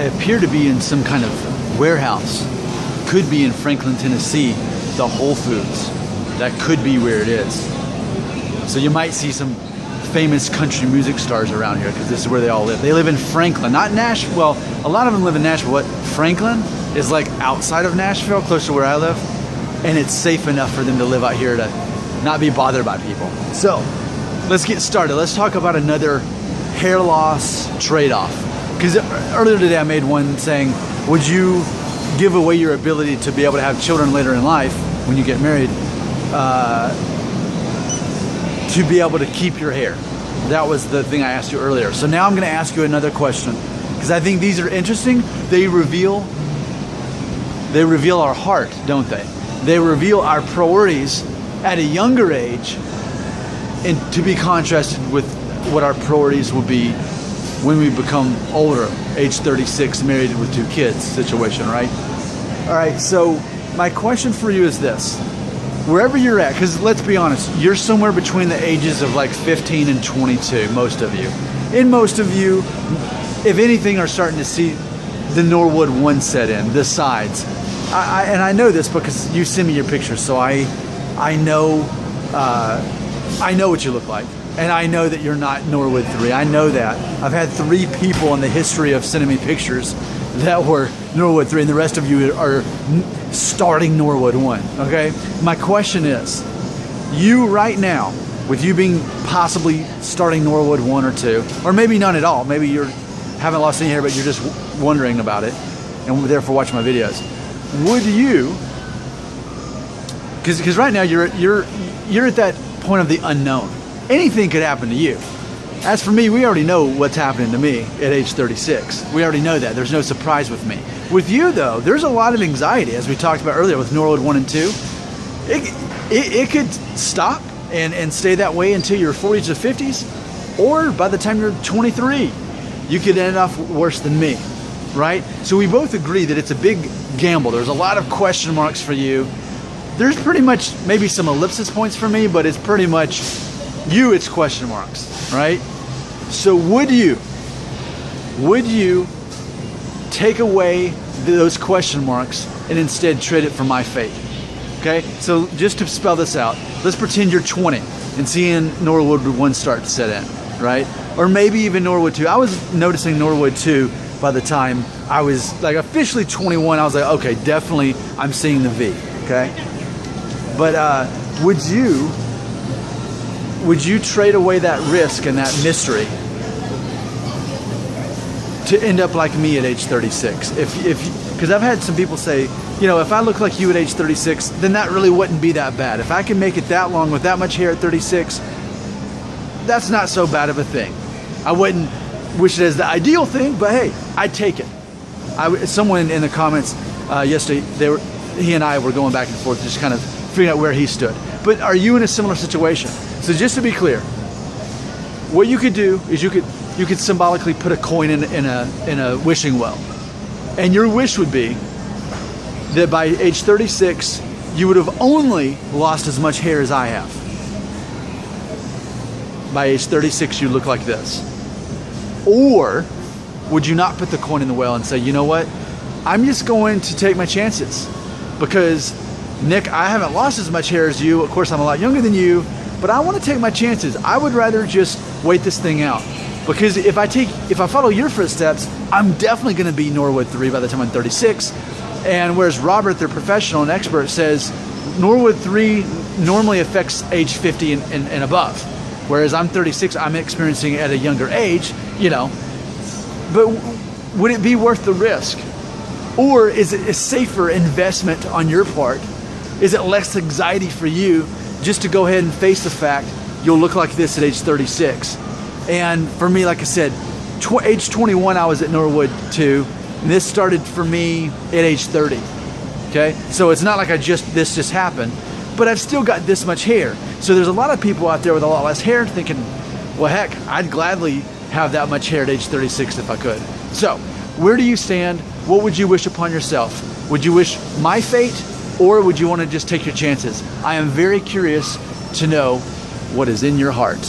I appear to be in some kind of warehouse. Could be in Franklin, Tennessee, the Whole Foods. That could be where it is. So you might see some famous country music stars around here because this is where they all live. They live in Franklin, not Nashville. Well, a lot of them live in Nashville. What Franklin is like outside of Nashville, close to where I live, and it's safe enough for them to live out here to not be bothered by people. So let's get started. Let's talk about another hair loss trade-off. Because earlier today I made one saying, would you give away your ability to be able to have children later in life when you get married to be able to keep your hair? That was the thing I asked you earlier. So now I'm going to ask you another question because I think these are interesting. They reveal our heart, don't they? They reveal our priorities at a younger age, and to be contrasted with what our priorities will be when we become older, age 36, married with 2 kids situation, right? All right, so my question for you is this. Wherever you're at, because let's be honest, you're somewhere between the ages of like 15 and 22, most of you. And most of you, if anything, are starting to see the Norwood 1 set in, the sides. And I know this because you send me your pictures, so I know what you look like. And I know that you're not Norwood 3. I know that. I've had 3 people in the history of sending me pictures that were Norwood 3, and the rest of you are starting Norwood 1, okay? My question is, you right now, with you being possibly starting Norwood 1 or 2, or maybe none at all, maybe you haven't lost any hair, but you're just wondering about it, and therefore watching my videos, would you, because right now you're at that point of the unknown. Anything could happen to you. As for me, we already know what's happening to me at age 36. We already know that. There's no surprise with me. With you, though, there's a lot of anxiety, as we talked about earlier with Norwood 1 and 2. It could stop and stay that way until your 40s or 50s, or by the time you're 23, you could end up worse than me, right? So we both agree that it's a big gamble. There's a lot of question marks for you. There's pretty much maybe some ellipsis points for me, but it's pretty much you, it's question marks, right? So would you take away those question marks and instead trade it for my fate? Okay, so just to spell this out, let's pretend you're 20 and seeing Norwood 1 start to set in, right? Or maybe even Norwood 2. I was noticing Norwood 2 by the time I was like officially 21. I was like, okay, definitely I'm seeing the V, okay? But would you trade away that risk and that mystery to end up like me at age 36? Because I've had some people say, you know, if I look like you at age 36, then that really wouldn't be that bad. If I can make it that long with that much hair at 36, that's not so bad of a thing. I wouldn't wish it as the ideal thing, but hey, I'd take it. Someone in the comments yesterday, he and I were going back and forth, just kind of figuring out where he stood. But are you in a similar situation? So just to be clear, what you could do is you could symbolically put a coin in a wishing well, and your wish would be that by age 36 you would have only lost as much hair as I have. By age 36 you look like this. Or would you not put the coin in the well and say, you know what, I'm just going to take my chances because Nick, I haven't lost as much hair as you. Of course, I'm a lot younger than you, but I want to take my chances. I would rather just wait this thing out. Because if I follow your footsteps, I'm definitely going to be Norwood 3 by the time I'm 36. And whereas Robert, their professional and expert, says Norwood 3 normally affects age 50 and above. Whereas I'm 36, I'm experiencing it at a younger age, you know. But would it be worth the risk? Or is it a safer investment on your part? Is it less anxiety for you just to go ahead and face the fact you'll look like this at age 36? And for me, like I said, age 21, I was at Norwood 2. And this started for me at age 30. Okay, so it's not like this just happened, but I've still got this much hair. So there's a lot of people out there with a lot less hair thinking, well, heck, I'd gladly have that much hair at age 36 if I could. So where do you stand? What would you wish upon yourself? Would you wish my fate, or would you want to just take your chances? I am very curious to know what is in your heart.